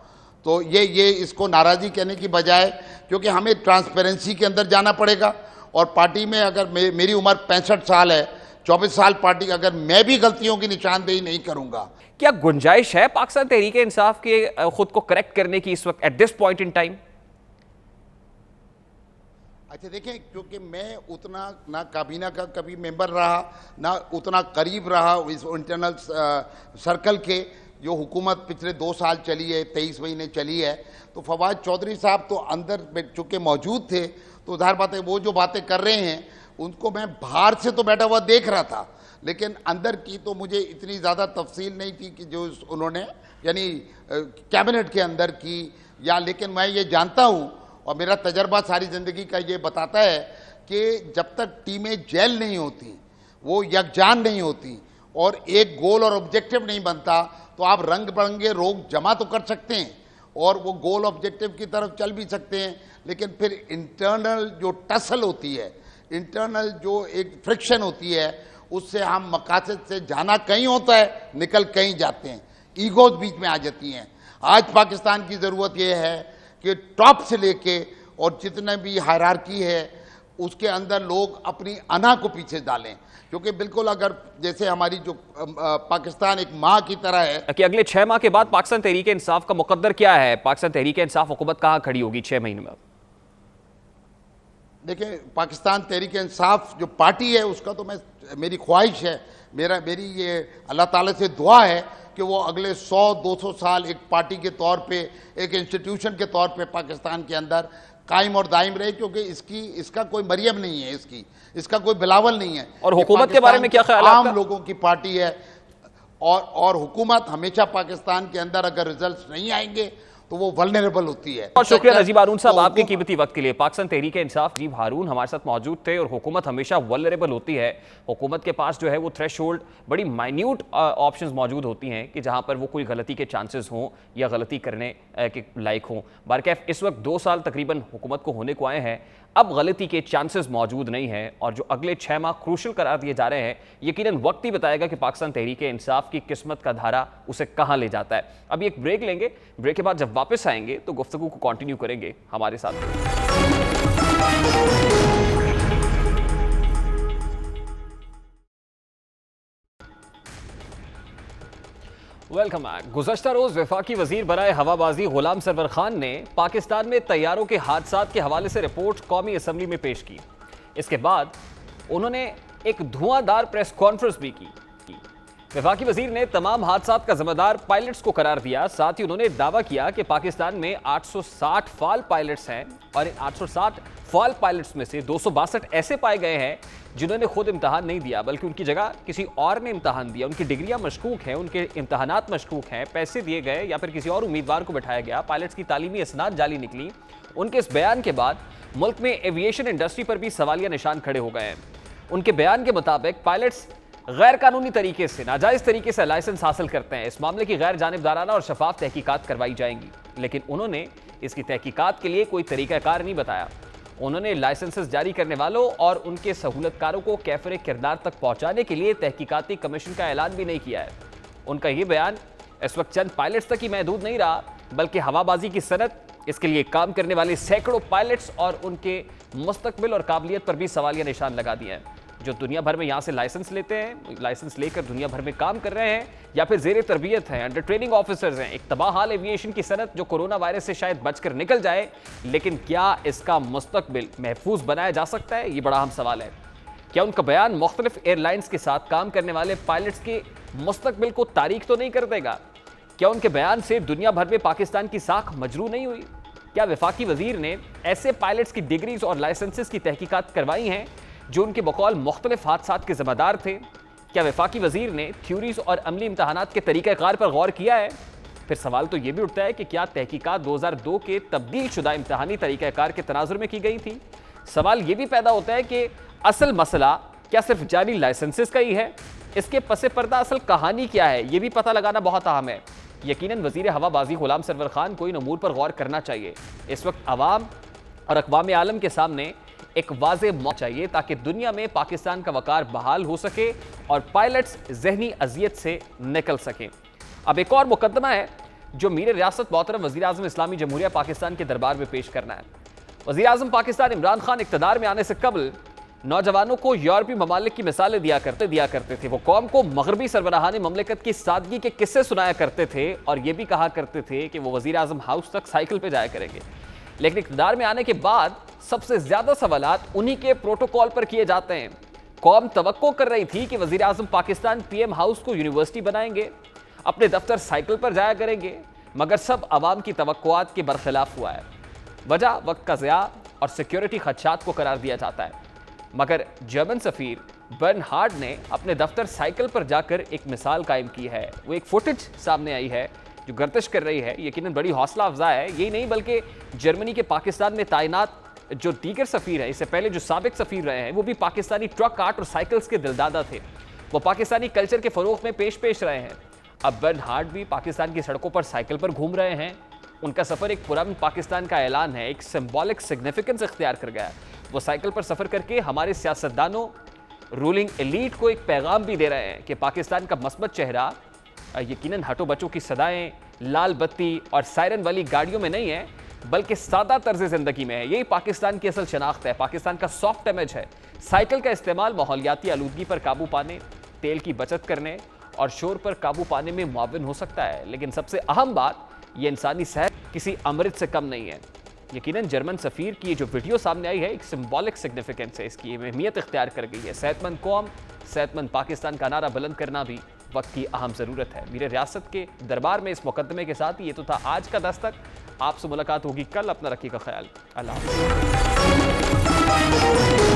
तो ये इसको नाराज़गी कहने की बजाय, क्योंकि हमें ट्रांसपेरेंसी के अंदर जाना पड़ेगा। और पार्टी में अगर मेरी उम्र 65 साल है, 24 साल पार्टी, अगर मैं भी गलतियों की निशानदेही नहीं करूंगा। क्या गुंजाइश है पाकिस्तान तहरीक इंसाफ के खुद को करेक्ट करने की इस वक्त at this point in time? अच्छा देखें, क्योंकि मैं उतना ना काबीना का कभी मेंबर रहा, ना उतना करीब रहा इस इंटरनल सर्कल के। जो हुकूमत पिछले 2 साल चली है, 23 महीने चली है, तो फवाद चौधरी साहब तो अंदर चूंकि मौजूद थे, तो जाहिर बात है वो जो बातें कर रहे हैं उनको मैं बाहर से तो बैठा हुआ देख रहा था, लेकिन अंदर की तो मुझे इतनी ज़्यादा तफसील नहीं थी कि जो उन्होंने यानी कैबिनेट के अंदर की, या लेकिन मैं ये जानता हूँ और मेरा तजर्बा सारी ज़िंदगी का ये बताता है कि जब तक टीमें जेल नहीं होती, वो यकजान नहीं होती और एक गोल और ऑब्जेक्टिव नहीं बनता, तो आप रंग बिरंगे रोग जमा तो कर सकते हैं और वो गोल ऑब्जेक्टिव की तरफ चल भी सकते हैं, लेकिन फिर इंटरनल जो टसल होती है, इंटरनल जो एक फ्रिक्शन होती है, उससे हम मकासद से जाना कहीं होता है, निकल कहीं जाते हैं, ईगोज बीच में आ जाती हैं। आज पाकिस्तान की ज़रूरत यह है कि टॉप से लेके और जितने भी हायरार्की है उसके अंदर लोग अपनी अना को पीछे डालें, क्योंकि बिल्कुल अगर जैसे हमारी जो पाकिस्तान एक माँ की तरह है कि अगले 6 माह के बाद पाकिस्तान तहरीक इंसाफ का मुकद्दर क्या है? पाकिस्तान तहरीक इंसाफ हुकूमत कहाँ खड़ी होगी 6 महीने में? देखिए, पाकिस्तान तहरीक इंसाफ जो पार्टी है उसका तो मेरी ख्वाहिश है, मेरी ये अल्लाह ताला से दुआ है कि वो अगले 100-200 साल एक पार्टी के तौर पे, एक इंस्टीट्यूशन के तौर पे पाकिस्तान के अंदर कायम और दायम रहे, क्योंकि इसका कोई मरियम नहीं है, इसका कोई बिलावल नहीं है। और हुकूमत के बारे में क्या ख्याल है आपका? आम लोगों की पार्टी है और हुकूमत हमेशा पाकिस्तान के अंदर अगर रिजल्ट नहीं आएंगे तो वो वल्नरेबल होती है। बहुत शुक्रिया नजीब हारून साहब आपके कीमती वक्त के लिए। पाकिस्तान तहरीक इंसाफ नजीब हारून हमारे साथ मौजूद थे। और हुकूमत हमेशा वल्नरेबल होती है, हुकूमत के पास जो है वो थ्रेशोल्ड, बड़ी माइन्यूट ऑप्शंस मौजूद होती हैं कि जहां पर वो कोई गलती के चांसेस हों या गलती करने के लायक हों। बारकैफ इस वक्त 2 साल तकरीबन हुकूमत को होने को आए हैं, अब गलती के चांसेस मौजूद नहीं हैं और जो अगले 6 माह क्रूशल करार दिए जा रहे हैं, यकीनन वक्त ही बताएगा कि पाकिस्तान तहरीक इंसाफ की किस्मत का धारा उसे कहां ले जाता है। अभी एक ब्रेक लेंगे, ब्रेक के बाद जब वापस आएंगे तो गुफ्तगू को कंटिन्यू करेंगे हमारे साथ। Welcome back. गुज़श्ता रोज वफाकी वजीर बराए हवाबाजी गुलाम सरवर खान ने पाकिस्तान में तैयारों के हादसात के हवाले से रिपोर्ट कौमी असम्बली में पेश की। इसके बाद उन्होंने एक धुआंधार प्रेस कॉन्फ्रेंस भी की। वफाकी वजीर ने तमाम हादसात का जिम्मेदार पायलट्स को करार दिया। साथ ही उन्होंने दावा किया कि पाकिस्तान में 860 फाल पायलट्स हैं और इन 860 फाल पायलट्स में से 262 ऐसे पाए गए हैं जिन्होंने खुद इम्तहान नहीं दिया, बल्कि उनकी जगह किसी और ने इम्तहान दिया। उनकी डिग्रियां मशकूक हैं, उनके इम्तहानात मशकूक हैं, पैसे दिए गए या फिर किसी और उम्मीदवार को बैठाया गया। पायलट्स की तालीमी असनाद जाली निकली। उनके इस बयान के बाद मुल्क में एविएशन इंडस्ट्री पर भी सवालिया निशान खड़े हो गए हैं। उनके बयान के मुताबिक पायलट्स गैर कानूनी तरीके से, नाजायज़ तरीके से लाइसेंस हासिल करते हैं। इस मामले की गैर जानिबदाराना और शफाफ तहकीकात करवाई जाएंगी, लेकिन उन्होंने इसकी तहकीकात के लिए कोई तरीकाकार नहीं बताया। उन्होंने लाइसेंसेस जारी करने वालों और उनके सहूलतकारों को कैफरे किरदार तक पहुंचाने के लिए तहकीकाती कमीशन का ऐलान भी नहीं किया है। उनका यह बयान इस वक्त चंद पायलट्स तक ही महदूद नहीं रहा, बल्कि हवाबाजी की सनत, इसके लिए काम करने वाले सैकड़ों पायलट्स और उनके मुस्तकबिल और काबिलियत पर भी सवालिया निशान लगा दिए हैं। जो दुनिया भर में यहाँ से लाइसेंस लेते हैं, लाइसेंस लेकर दुनिया भर में काम कर रहे हैं या फिर जेर तरबियत हैं, अंडर ट्रेनिंग ऑफिसर्स हैं। एक तबाह हाल एविएशन की सनत जो कोरोना वायरस से शायद बचकर निकल जाए, लेकिन क्या इसका मुस्तकबिल महफूज बनाया जा सकता है? ये बड़ा अहम सवाल है। क्या उनका बयान मुख्तलिफ एयरलाइंस के साथ काम करने वाले पायलट्स के मुस्तकबिल को तारीख तो नहीं कर देगा? क्या उनके बयान से दुनिया भर में पाकिस्तान की साख मजरू नहीं हुई? क्या वफाकी वजीर ने ऐसे पायलट्स की डिग्रीज और लाइसेंसेस की तहकीकात करवाई हैं जो उनके बकौल मुख्तलिफ हादसात के जिम्मेदार थे? क्या वफाकी वजीर ने थ्योरीज और अमली इम्तहानात के तरीक़ाकार पर गौर किया है? फिर सवाल तो यह भी उठता है कि क्या तहकीकात 2002 के तब्दील शुदा इम्तहानी तरीक़ाकार के तनाजुर में की गई थी? सवाल यह भी पैदा होता है कि असल मसला क्या सिर्फ जाली लाइसेंसेस का ही है? इसके पसे पर्दा असल कहानी क्या है, यह भी पता लगाना बहुत अहम है। यकीनन वजीर हवाबाजी गुलाम सरवर खान को इन अमूर पर गौर करना चाहिए। इस वक्त अवाम और अक़वाम आलम के सामने एक वाज़ेह मौका चाहिए ताकि दुनिया में पाकिस्तान का वकार बहाल हो सके और पायलट्स जहनी अजियत से निकल सकें। अब एक और मुकदमा है जो मीर रियासत मोहतरम वज़ीर आज़म इस्लामी जमहूरिया पाकिस्तान के दरबार में पेश करना है। वज़ीर आज़म पाकिस्तान इमरान खान इक़्तिदार में आने से कबल नौजवानों को यूरोपीय ममालिक की मिसालें दिया करते थे। वो कौम को मगरबी सरबराहानी ममलिकत की सादगी के किस्से सुनाया करते थे और ये भी कहा करते थे कि वो वज़ीर आज़म हाउस तक साइकिल पर जाया करेंगे। लेकिन इक़्तिदार में आने के बाद सबसे ज़्यादा सवालात उन्हीं के प्रोटोकॉल पर किए जाते हैं। कौम तवक्को कर रही थी कि वज़ीर आज़म पाकिस्तान PM हाउस को यूनिवर्सिटी बनाएंगे, अपने दफ्तर साइकिल पर जाया करेंगे, मगर सब आवाम की तवक्कुआत के बरखिलाफ हुआ है। वजह वक्त का ज़िया और सिक्योरिटी खदशात को करार दिया जाता है। मगर जर्मन सफ़ीर बर्नहार्ड ने अपने दफ्तर साइकिल पर जाकर एक मिसाल कायम की है। वो एक फुटेज सामने आई है जो गर्दिश कर रही है, यकीनन बड़ी हौसला अफजा है। यही नहीं बल्कि जर्मनी के पाकिस्तान में तैनात जो दीगर सफ़ीर हैं, इससे पहले जो साबिक सफ़ीर रहे हैं, वो भी पाकिस्तानी ट्रक कार्ट और साइकिल्स के दिलदादा थे। वो पाकिस्तानी कल्चर के फ़रोग़ में पेश रहे हैं। अब बर्नहार्ड भी पाकिस्तान की सड़कों पर साइकिल पर घूम रहे हैं। उनका सफ़र एक पुरान पाकिस्तान का ऐलान है, एक सिंबॉलिक सिग्निफिकेंस इख्तियार कर गया है। वो साइकिल पर सफ़र करके हमारे सियासतदानों, रूलिंग एलीट को एक पैगाम भी दे रहे हैं कि पाकिस्तान का मस्बत चेहरा यकीनन हटो बच्चों की सदाएं, लाल बत्ती और सायरन वाली गाड़ियों में नहीं है, बल्कि सादा तर्ज ज़िंदगी में है। यही पाकिस्तान की असल शनाख्त है, पाकिस्तान का सॉफ्ट इमेज है। साइकिल का इस्तेमाल माहौलियाती आलूदगी पर काबू पाने, तेल की बचत करने और शोर पर काबू पाने में मुआविन हो सकता है। लेकिन सबसे अहम बात, यह इंसानी सेहत किसी अमृत से कम नहीं है। यकीनन जर्मन सफ़ीर की जो वीडियो सामने आई है, एक सिंबॉलिक सिग्निफिकेंस है, इसकी अहमियत इख्तियार कर गई है। सेहतमंद कौम, सेहतमंद पाकिस्तान का नारा बुलंद करना भी वक्त की अहम ज़रूरत है। मेरे रियासत के दरबार में इस मुकदमे के साथ ये तो था आज का दस्तक। आपसे मुलाकात होगी कल। अपना रखिएगा ख्याल। अल्लाह हाफ़िज़।